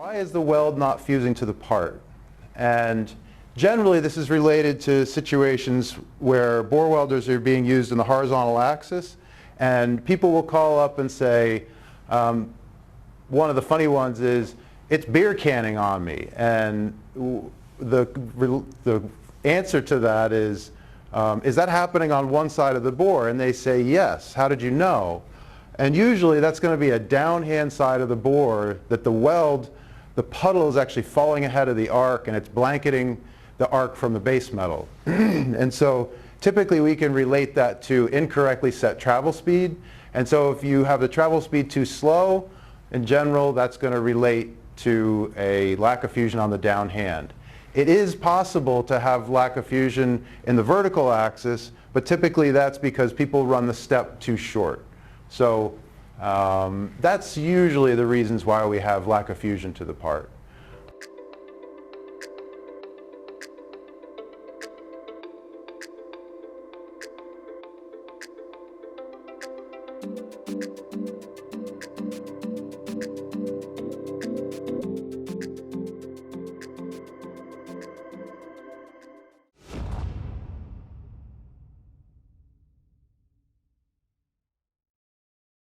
Why is the weld not fusing to the part? And generally this is related to situations where bore welders are being used in the horizontal axis, and people will call up and say, one of the funny ones is, it's beer canning on me. And the answer to that is that happening on one side of the bore? And they say yes. How did you know? And usually that's going to be a downhand side of the bore that the weld, the puddle is actually falling ahead of the arc and it's blanketing the arc from the base metal. And so typically we can relate that to incorrectly set travel speed. And so if you have the travel speed too slow, in general that's going to relate to a lack of fusion on the downhand. It is possible to have lack of fusion in the vertical axis, but typically that's because people run the step too short. So that's usually the reasons why we have lack of fusion to the part.